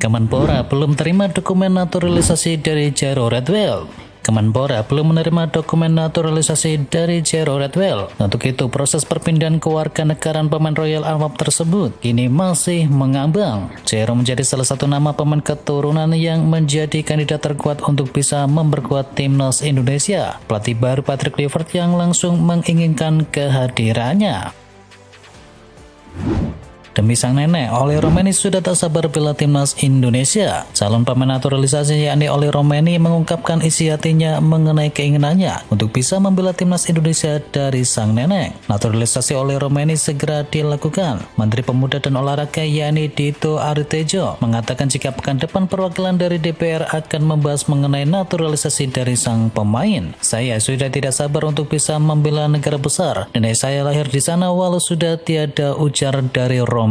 Kemenpora belum terima dokumen naturalisasi dari Jairo Redwell. Kemenpora belum menerima dokumen naturalisasi dari Jairo Redwell. Untuk itu, proses perpindahan kewarganegaraan pemain Royal Antwerp tersebut kini masih mengambang. Jairo menjadi salah satu nama pemain keturunan yang menjadi kandidat terkuat untuk bisa memperkuat timnas Indonesia. Pelatih baru Patrick Kluivert yang langsung menginginkan kehadirannya. Demi sang nenek, Oli Romeni sudah tak sabar bela timnas Indonesia. Calon pemain naturalisasi yakni Oli Romeni mengungkapkan isi hatinya mengenai keinginannya untuk bisa membela timnas Indonesia dari sang nenek. Naturalisasi Oli Romeni segera dilakukan. Menteri Pemuda dan Olahraga yakni Dito Aritejo mengatakan jika pekan depan perwakilan dari DPR akan membahas mengenai naturalisasi dari sang pemain. Saya sudah tidak sabar untuk bisa membela negara besar. Nenek saya lahir di sana walau sudah tiada, ujar dari Romeni.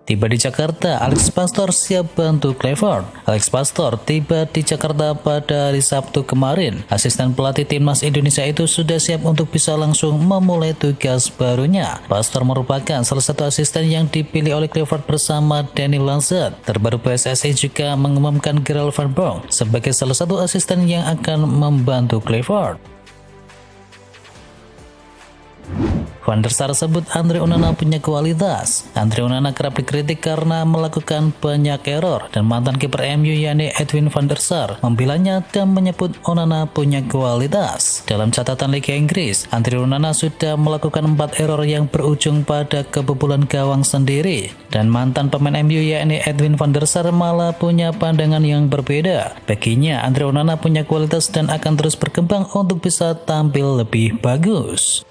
Tiba di Jakarta, Alex Pastor siap bantu Kluivert. Alex Pastor tiba di Jakarta pada hari Sabtu kemarin. Asisten pelatih timnas Indonesia itu sudah siap untuk bisa langsung memulai tugas barunya. Pastor merupakan salah satu asisten yang dipilih oleh Kluivert bersama Danny Lanzet. Terbaru PSSI juga mengumumkan Gerald Van Boom sebagai salah satu asisten yang akan membantu Kluivert. Van der Sar sebut Andre Onana punya kualitas. Andre Onana kerap dikritik karena melakukan banyak error dan mantan kiper MU yakni Edwin van der Sar membelanya dan menyebut Onana punya kualitas. Dalam catatan Liga Inggris, Andre Onana sudah melakukan 4 error yang berujung pada kebobolan gawang sendiri, dan mantan pemain MU yakni Edwin van der Sar malah punya pandangan yang berbeda. Baginya, Andre Onana punya kualitas dan akan terus berkembang untuk bisa tampil lebih bagus.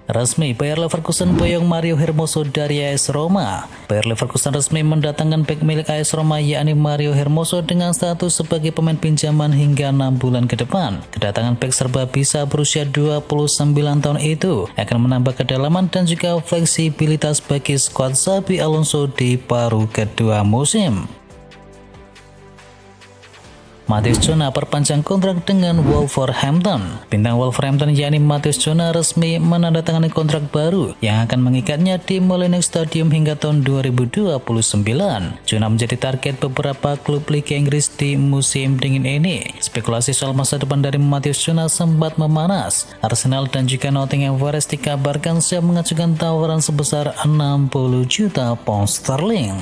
Resmi, Bayer Leverkusen boyong Mario Hermoso dari AS Roma. Bayer Leverkusen resmi mendatangkan bek milik AS Roma yakni Mario Hermoso dengan status sebagai pemain pinjaman hingga 6 bulan ke depan. Kedatangan bek serba bisa berusia 29 tahun itu akan menambah kedalaman dan juga fleksibilitas bagi skuad Xabi Alonso di paruh kedua musim. Matheus Cunha perpanjang kontrak dengan Wolverhampton. Bintang Wolverhampton yakni Matheus Cunha resmi menandatangani kontrak baru yang akan mengikatnya di Molineux Stadium hingga tahun 2029. Cunha menjadi target beberapa klub Liga Inggris di musim dingin ini. Spekulasi soal masa depan dari Matheus Cunha sempat memanas. Arsenal dan juga Nottingham Forest dikabarkan siap mengajukan tawaran sebesar 60 juta pound sterling.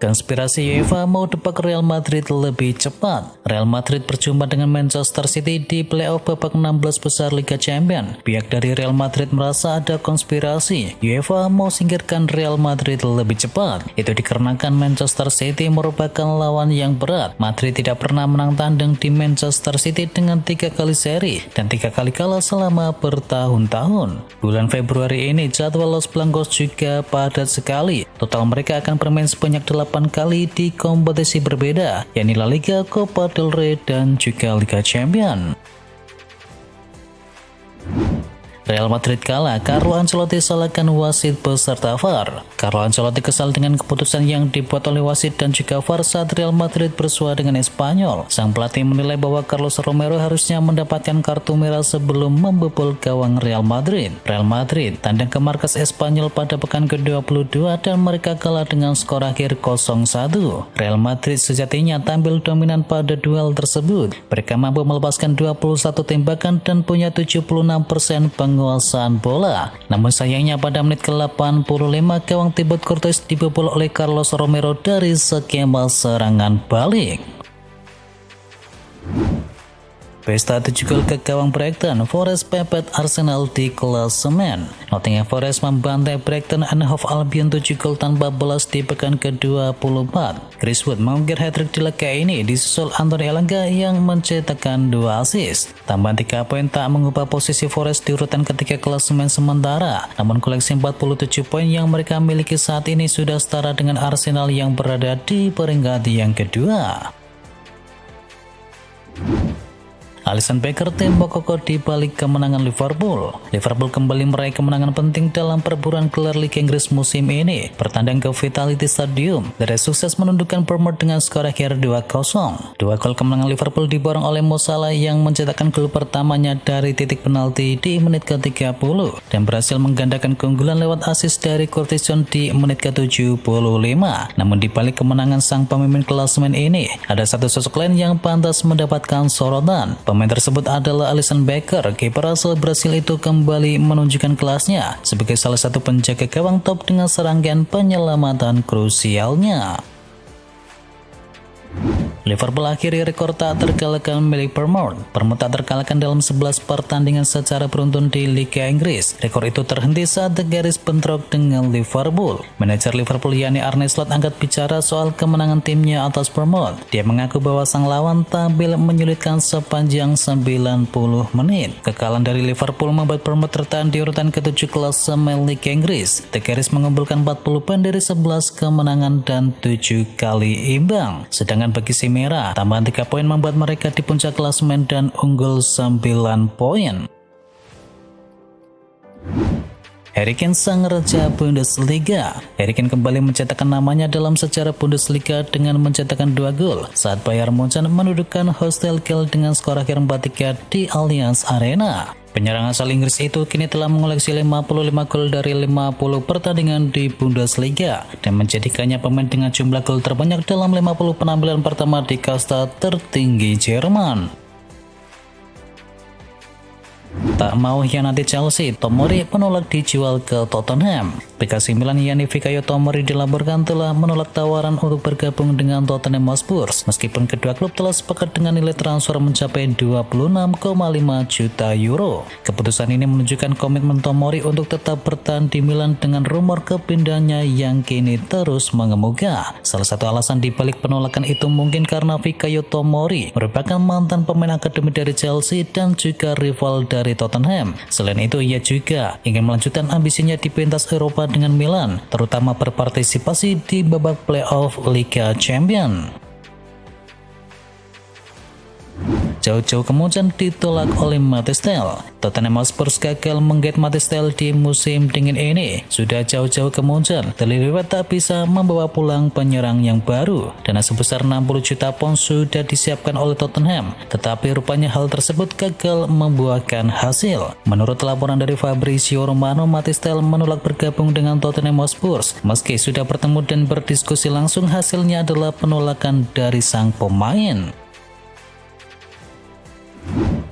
Konspirasi UEFA mau depak Real Madrid lebih cepat. Real Madrid berjumpa dengan Manchester City di playoff babak 16 besar Liga Champions. Pihak dari Real Madrid merasa ada konspirasi UEFA mau singkirkan Real Madrid lebih cepat. Itu dikarenakan Manchester City merupakan lawan yang berat. Madrid tidak pernah menang tanding di Manchester City dengan 3 kali seri dan 3 kali kalah selama bertahun-tahun. Bulan Februari ini jadwal Los Blancos juga padat sekali. Total mereka akan bermain sebanyak 8 kali di kompetisi berbeda, yakni La Liga, Copa del Rey, dan juga Liga Champions. Real Madrid kalah, Carlo Ancelotti salahkan wasit beserta VAR. Carlo Ancelotti kesal dengan keputusan yang dibuat oleh wasit dan juga VAR saat Real Madrid bersua dengan Espanyol. Sang pelatih menilai bahwa Carlos Romero harusnya mendapatkan kartu merah sebelum membobol gawang Real Madrid. Real Madrid tandang ke markas Espanyol pada pekan ke-22 dan mereka kalah dengan skor akhir 0-1. Real Madrid sejatinya tampil dominan pada duel tersebut. Mereka mampu melepaskan 21 tembakan dan punya 76% penguasaan bola. Namun sayangnya pada menit ke-85 gawang Thibaut Courtois dibobol oleh Carlos Romero dari skema serangan balik. Pesta 7 gol ke gawang Brighton, Forest pepet Arsenal di klasemen. Nottingham Forest membantai Brighton and Hove Albion 7 gol tanpa balas di pekan ke-24. Chris Wood mengukir hat-trick di laga ini disusul Anthony Elanga yang mencetakkan 2 assist. Tambahan 3 poin tak mengubah posisi Forest di urutan ketiga klasemen sementara. Namun koleksi 47 poin yang mereka miliki saat ini sudah setara dengan Arsenal yang berada di peringkat yang kedua. Alisson Becker tembok kokoh di balik kemenangan Liverpool. Liverpool kembali meraih kemenangan penting dalam perburuan gelar Liga Inggris musim ini. Bertandang ke Vitality Stadium, dari sukses menundukkan Bournemouth dengan skor akhir 2-0. Dua gol kemenangan Liverpool diborong oleh Mo Salah yang mencetakkan gol pertamanya dari titik penalti di menit ke-30 dan berhasil menggandakan keunggulan lewat assist dari Curtis Jones di menit ke-75. Namun di balik kemenangan sang pemimpin klasemen ini, ada satu sosok lain yang pantas mendapatkan sorotan. Pemain tersebut adalah Alisson Becker. Kiper asal Brasil itu kembali menunjukkan kelasnya sebagai salah satu penjaga gawang top dengan serangkaian penyelamatan krusialnya. Liverpool akhiri rekor tak terkalahkan milik Bournemouth. Bournemouth tak terkalahkan dalam 11 pertandingan secara beruntun di Liga Inggris. Rekor itu terhenti saat The Garis bentrok dengan Liverpool. Manajer Liverpool yakni Arne Slot angkat bicara soal kemenangan timnya atas Bournemouth. Dia mengaku bahwa sang lawan tampil menyulitkan sepanjang 90 menit. Kekalahan dari Liverpool membuat Bournemouth tertahan di urutan ke-7 klasemen Liga Inggris. The Garis mengumpulkan 40 poin dari 11 kemenangan dan 7 kali imbang. Sedangkan bagi si merah, tambahan 3 poin membuat mereka di puncak klasemen dan unggul 9 poin. Harry Kane sang raja Bundesliga. Harry Kane kembali mencetakkan namanya dalam sejarah Bundesliga dengan mencetakkan 2 gol saat Bayern Munchen menundukkan Hostel Kiel dengan skor akhir 4-3 di Allianz Arena. Penyerang asal Inggris itu kini telah mengoleksi 55 gol dari 50 pertandingan di Bundesliga dan menjadikannya pemain dengan jumlah gol terbanyak dalam 50 penampilan pertama di kasta tertinggi Jerman. Tak mau hianati Chelsea, Tomori menolak dijual ke Tottenham. PK Milan yakni Fikayo Tomori dilaporkan telah menolak tawaran untuk bergabung dengan Tottenham Hotspur, meskipun kedua klub telah sepakat dengan nilai transfer mencapai 26,5 juta euro. Keputusan ini menunjukkan komitmen Tomori untuk tetap bertahan di Milan dengan rumor kepindahannya yang kini terus mengemuka. Salah satu alasan dibalik penolakan itu mungkin karena Fikayo Tomori merupakan mantan pemain akademi dari Chelsea dan juga rival dari Tottenham. Selain itu, ia juga ingin melanjutkan ambisinya di pentas Eropa dengan Milan, terutama berpartisipasi di babak playoff Liga Champions. Jauh-jauh kemudian ditolak oleh Matthias Tel. Tottenham Hotspur gagal menggait Matthias Tel di musim dingin ini. Sudah jauh-jauh kemudian, terlihat tak bisa membawa pulang penyerang yang baru. Dana sebesar 60 juta pound sudah disiapkan oleh Tottenham, tetapi rupanya hal tersebut gagal membuahkan hasil. Menurut laporan dari Fabrizio Romano, Matthias Tel menolak bergabung dengan Tottenham Hotspur. Meski sudah bertemu dan berdiskusi langsung, hasilnya adalah penolakan dari sang pemain.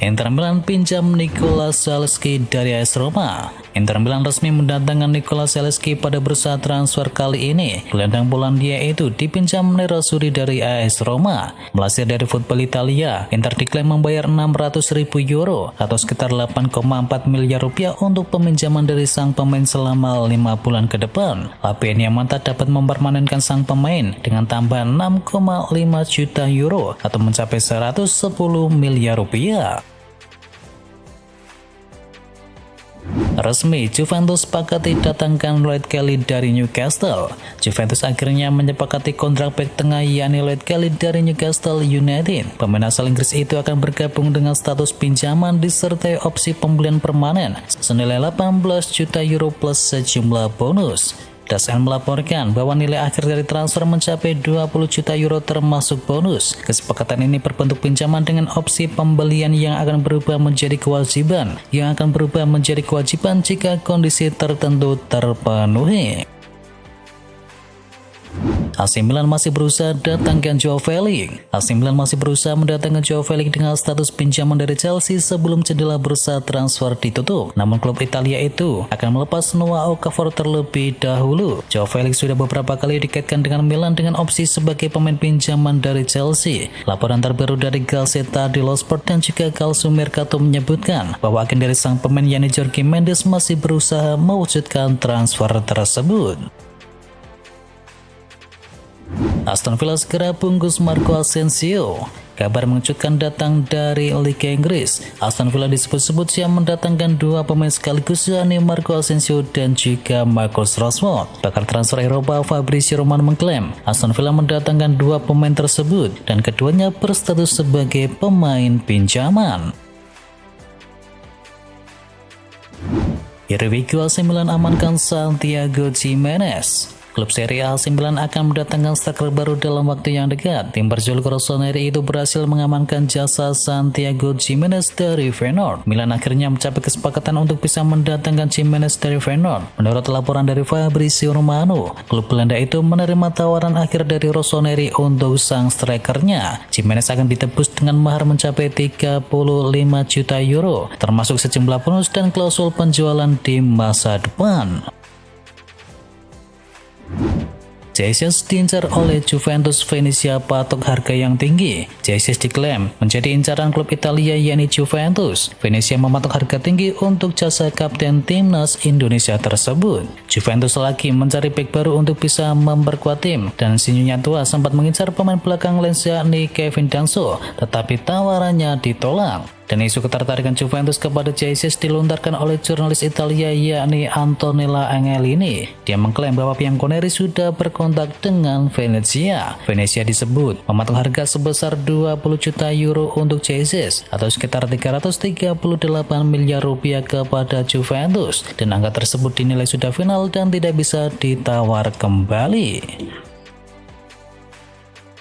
Inter Milan pinjam Nicolas Zalewski dari AS Roma. Inter Milan resmi mendatangkan Nicolas Zalewski pada bursa transfer kali ini. Gelandang Polandia itu dipinjam Nerazzurri dari AS Roma. Melansir dari Football Italia, Inter diklaim membayar 600.000 euro atau sekitar 8,4 miliar rupiah untuk peminjaman dari sang pemain selama 5 bulan ke depan. Lapian Yamanta dapat mempermanenkan sang pemain dengan tambahan 6,5 juta euro atau mencapai 110 miliar rupiah. Resmi, Juventus sepakati datangkan Lloyd Kelly dari Newcastle. Juventus akhirnya menyepakati kontrak bek tengah yakni Lloyd Kelly dari Newcastle United. Pemain asal Inggris itu akan bergabung dengan status pinjaman disertai opsi pembelian permanen senilai 18 juta euro plus sejumlah bonus. DAZN melaporkan bahwa nilai akhir dari transfer mencapai 20 juta euro termasuk bonus. Kesepakatan ini berbentuk pinjaman dengan opsi pembelian yang akan berubah menjadi kewajiban, jika kondisi tertentu terpenuhi. AC Milan masih berusaha datangkan Joao Felix. AC Milan masih berusaha mendatangkan Joao Felix dengan status pinjaman dari Chelsea sebelum jendela bursa transfer ditutup. Namun klub Italia itu akan melepas Noah Okafor terlebih dahulu. Joao Felix sudah beberapa kali dikaitkan dengan Milan dengan opsi sebagai pemain pinjaman dari Chelsea. Laporan terbaru dari Gazzetta dello Sport dan juga Calcio Mercato menyebutkan bahwa agen dari sang pemain yakni Jorge Mendes masih berusaha mewujudkan transfer tersebut. Aston Villa segera bungkus Marco Asensio. Kabar mengejutkan datang dari Liga Inggris. Aston Villa disebut-sebut siap mendatangkan 2 pemain sekaligus yakni Marco Asensio dan juga Marcus Rashford. Pakar transfer Eropa Fabrizio Romano mengklaim Aston Villa mendatangkan 2 pemain tersebut dan keduanya berstatus sebagai pemain pinjaman. Irivigo AC Milan amankan Santiago Gimenez. Klub Serie A AC Milan akan mendatangkan striker baru dalam waktu yang dekat. Tim berjuluk Rossoneri itu berhasil mengamankan jasa Santiago Gimenez dari Feyenoord. Milan akhirnya mencapai kesepakatan untuk bisa mendatangkan Gimenez dari Feyenoord. Menurut laporan dari Fabrizio Romano, klub Belanda itu menerima tawaran akhir dari Rossoneri untuk sang strikernya. Gimenez akan ditebus dengan mahar mencapai 35 juta euro, termasuk sejumlah bonus dan klausul penjualan di masa depan. Jesus diincar oleh Juventus. Venezia patok harga yang tinggi. Jesus diklaim menjadi incaran klub Italia yakni Juventus. Venezia mematok harga tinggi untuk jasa kapten timnas Indonesia tersebut. Juventus lagi mencari bek baru untuk bisa memperkuat tim, dan sinyunya tua sempat mengincar pemain belakang Lens yakni Kevin Danso, tetapi tawarannya ditolak. Dan isu ketertarikan Juventus kepada Jesus dilontarkan oleh jurnalis Italia yakni Antonella Angelini. Dia mengklaim bahwa Bianconeri sudah berkontak dengan Venezia. Venezia disebut mematok harga sebesar 20 juta euro untuk Jesus atau sekitar 338 miliar rupiah kepada Juventus, dan angka tersebut dinilai sudah final dan tidak bisa ditawar kembali.